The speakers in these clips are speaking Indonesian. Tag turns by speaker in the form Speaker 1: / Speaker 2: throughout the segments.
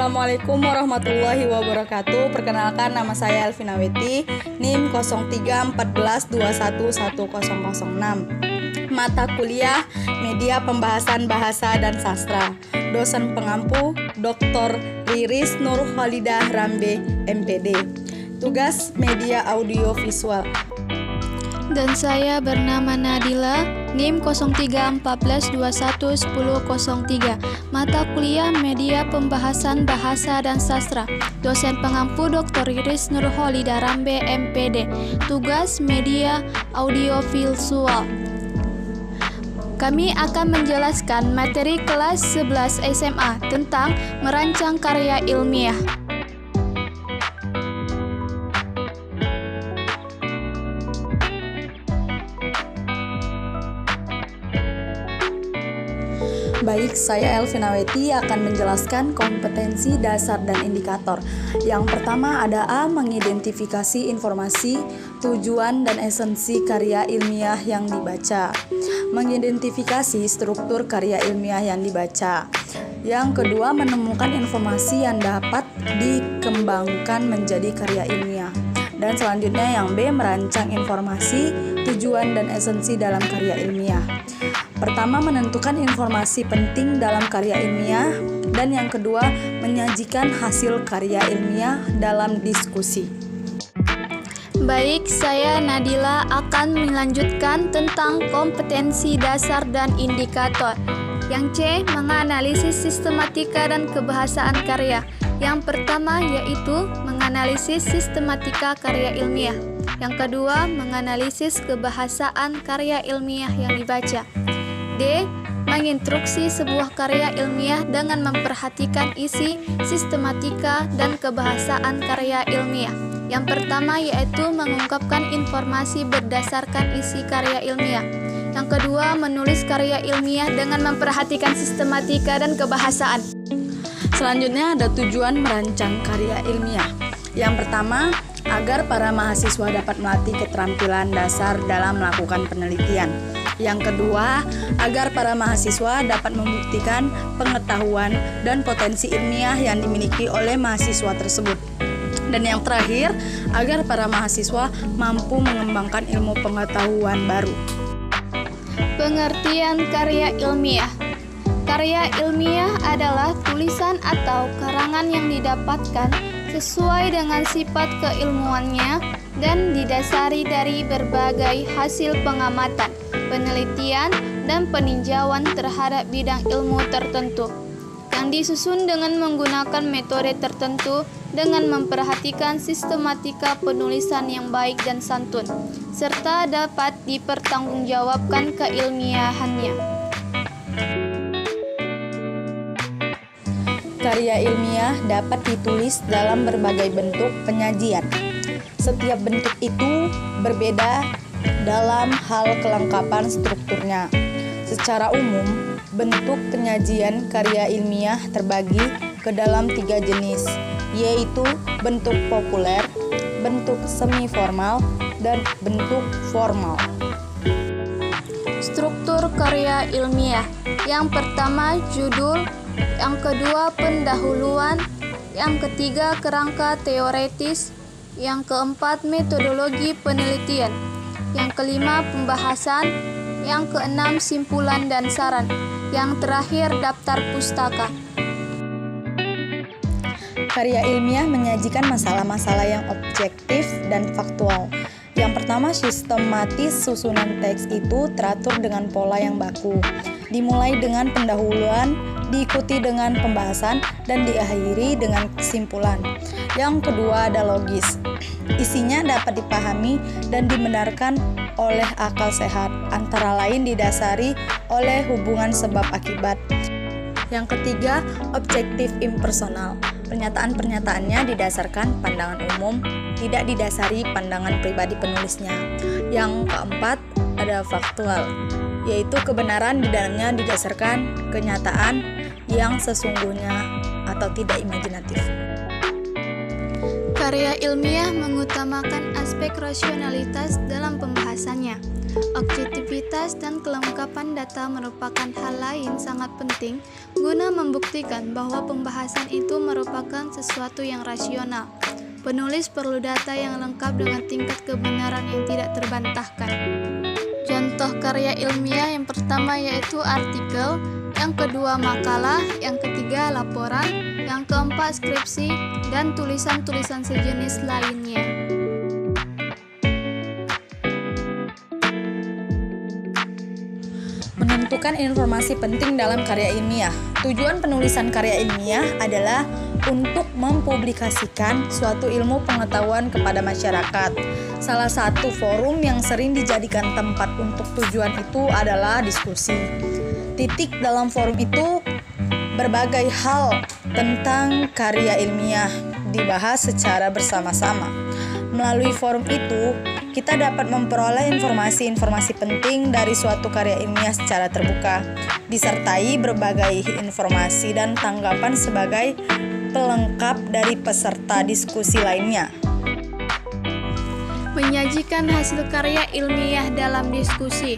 Speaker 1: Assalamualaikum warahmatullahi wabarakatuh. Perkenalkan, nama saya Elvina Weti, NIM 0314211006. Mata kuliah Media Pembahasan Bahasa dan Sastra. Dosen pengampu Dr. Riris Nurholidah Rambe, MPD. Tugas Media Audio Visual.
Speaker 2: Dan saya bernama Nadila, NIM 0314211003. Mata kuliah Media Pembahasan Bahasa dan Sastra. Dosen pengampu Dr. Riris Nurholidah Rambe, MPD. Tugas Media Audio Visual. Kami akan menjelaskan materi kelas 11 SMA tentang merancang karya ilmiah.
Speaker 1: Baik, saya Elvina Weti akan menjelaskan kompetensi dasar dan indikator. Yang pertama ada A, mengidentifikasi informasi, tujuan, dan esensi karya ilmiah yang dibaca. Mengidentifikasi struktur karya ilmiah yang dibaca. Yang kedua, menemukan informasi yang dapat dikembangkan menjadi karya ilmiah. Dan selanjutnya yang B, merancang informasi, tujuan, dan esensi dalam karya ilmiah. Pertama, menentukan informasi penting dalam karya ilmiah, dan yang kedua, menyajikan hasil karya ilmiah dalam diskusi.
Speaker 2: Baik, saya Nadila akan melanjutkan tentang kompetensi dasar dan indikator. Yang C, menganalisis sistematika dan kebahasaan karya. Yang pertama yaitu menganalisis sistematika karya ilmiah. Yang kedua, menganalisis kebahasaan karya ilmiah yang dibaca. D, menginstruksi sebuah karya ilmiah dengan memperhatikan isi, sistematika, dan kebahasaan karya ilmiah. Yang pertama yaitu mengungkapkan informasi berdasarkan isi karya ilmiah. Yang kedua, menulis karya ilmiah dengan memperhatikan sistematika dan kebahasaan.
Speaker 1: Selanjutnya ada tujuan merancang karya ilmiah. Yang pertama, agar para mahasiswa dapat melatih keterampilan dasar dalam melakukan penelitian. Yang kedua, agar para mahasiswa dapat membuktikan pengetahuan dan potensi ilmiah yang dimiliki oleh mahasiswa tersebut. Dan yang terakhir, agar para mahasiswa mampu mengembangkan ilmu pengetahuan baru.
Speaker 2: Pengertian karya ilmiah. Karya ilmiah adalah tulisan atau karangan yang didapatkan sesuai dengan sifat keilmuannya dan didasari dari berbagai hasil pengamatan, penelitian, dan peninjauan terhadap bidang ilmu tertentu, yang disusun dengan menggunakan metode tertentu dengan memperhatikan sistematika penulisan yang baik dan santun, serta dapat dipertanggungjawabkan keilmiahannya.
Speaker 1: Karya ilmiah dapat ditulis dalam berbagai bentuk penyajian. Setiap bentuk itu berbeda dalam hal kelengkapan strukturnya. Secara umum, bentuk penyajian karya ilmiah terbagi ke dalam 3 jenis, yaitu bentuk populer, bentuk semi formal, dan bentuk formal.
Speaker 2: Struktur karya ilmiah. Yang pertama, judul. Yang kedua, pendahuluan. Yang ketiga, kerangka teoretis. Yang keempat, metodologi penelitian. Yang kelima, pembahasan. Yang keenam, simpulan dan saran. Yang terakhir, daftar pustaka.
Speaker 1: Karya ilmiah menyajikan masalah-masalah yang objektif dan faktual. Yang pertama, sistematis. Susunan teks itu teratur dengan pola yang baku. Dimulai dengan pendahuluan, diikuti dengan pembahasan, dan diakhiri dengan kesimpulan. Yang kedua ada logis. Isinya dapat dipahami dan dibenarkan oleh akal sehat, antara lain didasari oleh hubungan sebab akibat. Yang ketiga, objektif impersonal. Pernyataan-pernyataannya didasarkan pandangan umum, tidak didasari pandangan pribadi penulisnya. Yang keempat, ada faktual, yaitu kebenaran di dalamnya didasarkan kenyataan yang sesungguhnya atau tidak imajinatif.
Speaker 2: Karya ilmiah mengutamakan aspek rasionalitas dalam pembahasannya. Objektivitas dan kelengkapan data merupakan hal lain sangat penting guna membuktikan bahwa pembahasan itu merupakan sesuatu yang rasional. Penulis perlu data yang lengkap dengan tingkat kebenaran yang tidak terbantahkan. Contoh karya ilmiah yang pertama yaitu artikel, yang kedua makalah, yang ketiga laporan, yang keempat skripsi, dan tulisan-tulisan sejenis lainnya.
Speaker 1: Menentukan informasi penting dalam karya ilmiah. Tujuan penulisan karya ilmiah adalah untuk mempublikasikan suatu ilmu pengetahuan kepada masyarakat. Salah satu forum yang sering dijadikan tempat untuk tujuan itu adalah diskusi. Titik dalam forum itu berbagai hal tentang karya ilmiah dibahas secara bersama-sama. Melalui forum itu, kita dapat memperoleh informasi-informasi penting dari suatu karya ilmiah secara terbuka, disertai berbagai informasi dan tanggapan sebagai pelengkap dari peserta diskusi lainnya.
Speaker 2: Menyajikan hasil karya ilmiah dalam diskusi.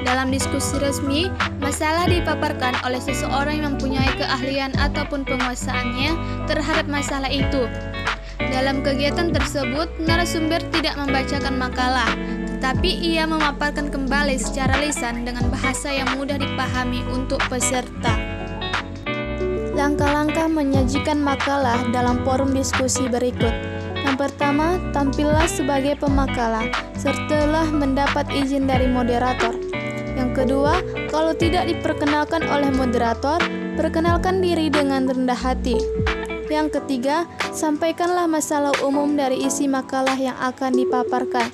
Speaker 2: Dalam diskusi resmi, masalah dipaparkan oleh seseorang yang mempunyai keahlian ataupun penguasaannya terhadap masalah itu. Dalam kegiatan tersebut, narasumber tidak membacakan makalah, tetapi ia memaparkan kembali secara lisan dengan bahasa yang mudah dipahami untuk peserta. Langkah-langkah menyajikan makalah dalam forum diskusi berikut. Yang pertama, tampillah sebagai pemakalah setelah mendapat izin dari moderator. Yang kedua, kalau tidak diperkenalkan oleh moderator, perkenalkan diri dengan rendah hati. Yang ketiga, sampaikanlah masalah umum dari isi makalah yang akan dipaparkan.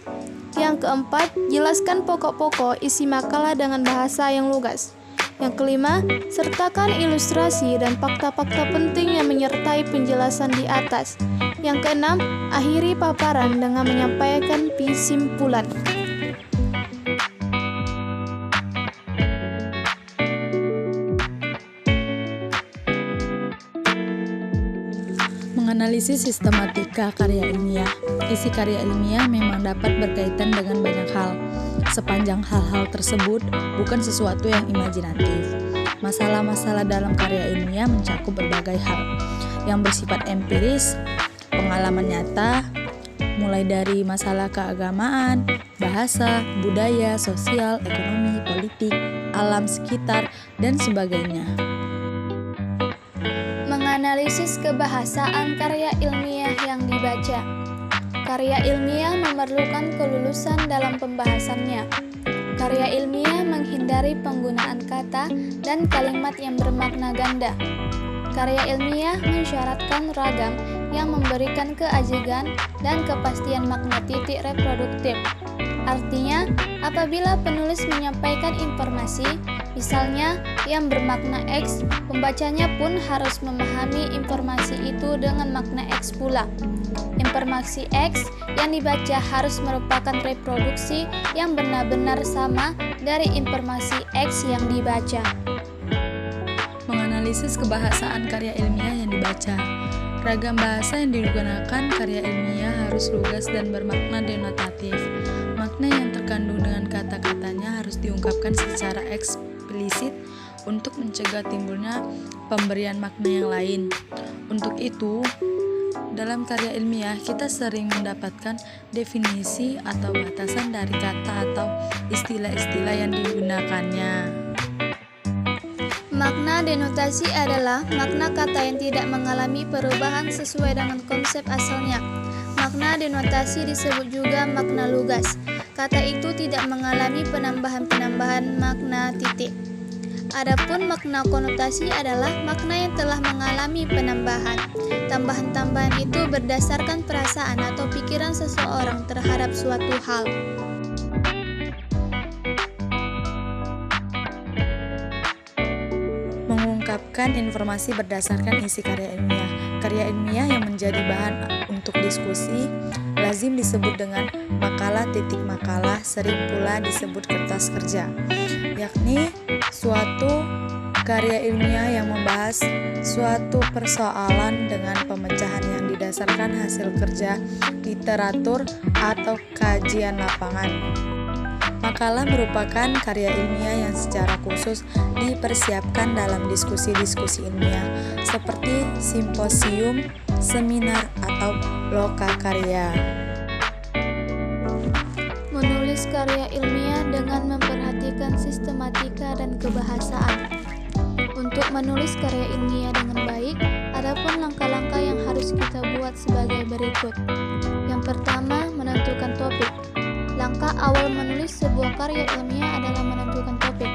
Speaker 2: Yang keempat, jelaskan pokok-pokok isi makalah dengan bahasa yang lugas. Yang kelima, sertakan ilustrasi dan fakta-fakta penting yang menyertai penjelasan di atas. Yang keenam, akhiri paparan dengan menyampaikan kesimpulan.
Speaker 1: Menganalisis sistematika karya ilmiah. Isi karya ilmiah memang dapat berkaitan dengan banyak hal. Sepanjang hal-hal tersebut bukan sesuatu yang imajinatif. Masalah-masalah dalam karya ilmiah mencakup berbagai hal yang bersifat empiris, pengalaman nyata, mulai dari masalah keagamaan, bahasa, budaya, sosial, ekonomi, politik, alam sekitar, dan sebagainya.
Speaker 2: Menganalisis kebahasaan karya ilmiah yang dibaca. Karya ilmiah memerlukan kelulusan dalam pembahasannya. Karya ilmiah menghindari penggunaan kata dan kalimat yang bermakna ganda. Karya ilmiah mensyaratkan ragam yang memberikan keajigan dan kepastian makna titik reproduktif. Artinya, apabila penulis menyampaikan informasi, misalnya yang bermakna X, pembacanya pun harus memahami informasi itu dengan makna X pula. Informasi X yang dibaca harus merupakan reproduksi yang benar-benar sama dari informasi X yang dibaca.
Speaker 1: Menganalisis kebahasaan karya ilmiah yang dibaca. Ragam bahasa yang digunakan karya ilmiah harus lugas dan bermakna denotatif. Makna yang terkandung dengan kata-katanya harus diungkapkan secara eksplisit untuk mencegah timbulnya pemberian makna yang lain. Untuk itu, dalam karya ilmiah kita sering mendapatkan definisi atau batasan dari kata atau istilah-istilah yang digunakannya.
Speaker 2: Makna denotasi adalah makna kata yang tidak mengalami perubahan sesuai dengan konsep asalnya. Makna denotasi disebut juga makna lugas. Kata itu tidak mengalami penambahan-penambahan makna titik. Adapun makna konotasi adalah makna yang telah mengalami penambahan. Tambahan-tambahan itu berdasarkan perasaan atau pikiran seseorang terhadap suatu hal.
Speaker 1: Mengungkapkan informasi berdasarkan isi karya ilmiah. Karya ilmiah yang menjadi bahan untuk diskusi lazim disebut dengan makalah titik makalah, sering pula disebut kertas kerja, yakni suatu karya ilmiah yang membahas suatu persoalan dengan pemecahan yang didasarkan hasil kerja literatur atau kajian lapangan. Makalah merupakan karya ilmiah yang secara khusus dipersiapkan dalam diskusi-diskusi ilmiah seperti simposium, seminar, atau lokakarya.
Speaker 2: Menulis karya ilmiah dengan memperhatikan sistematika dan kebahasaan. Untuk menulis karya ilmiah dengan baik, ada pun langkah-langkah yang harus kita buat sebagai berikut. Yang pertama, menentukan topik. Langkah awal menulis sebuah karya ilmiah adalah menentukan topik.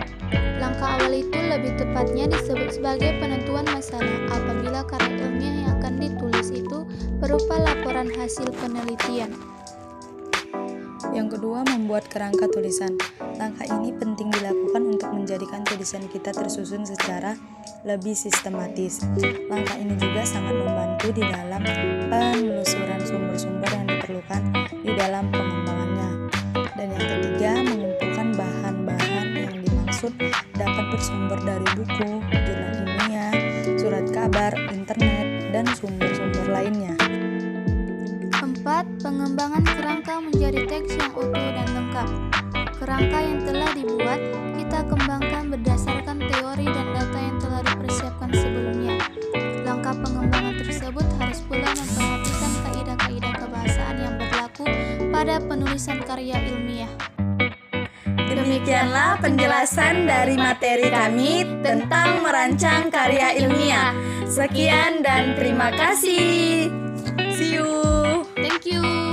Speaker 2: Langkah awal itu lebih tepatnya disebut sebagai penentuan masalah apabila karya ilmiah yang akan ditulis itu berupa laporan hasil penelitian.
Speaker 1: Yang kedua, membuat kerangka tulisan. Langkah ini penting dilakukan untuk menjadikan tulisan kita tersusun secara lebih sistematis. Langkah ini juga sangat membantu di dalam penelusuran sumber-sumber yang diperlukan di dalam pengembangannya. Dan yang ketiga, mengumpulkan bahan-bahan yang dimaksud dapat bersumber dari buku, jurnal ilmiah, surat kabar, internet, dan sumber-sumber lainnya.
Speaker 2: 4. Pengembangan kerangka menjadi teks yang utuh dan lengkap. Kerangka yang telah dibuat, kita kembangkan berdasarkan teori dan data yang telah dipersiapkan sebelumnya. Langkah pengembangan tersebut harus pula memperhatikan kaidah-kaidah kebahasaan yang berlaku pada penulisan karya ilmiah.
Speaker 1: Demikianlah penjelasan dari materi kami tentang merancang karya ilmiah. Sekian dan terima kasih. See you.
Speaker 2: Thank you.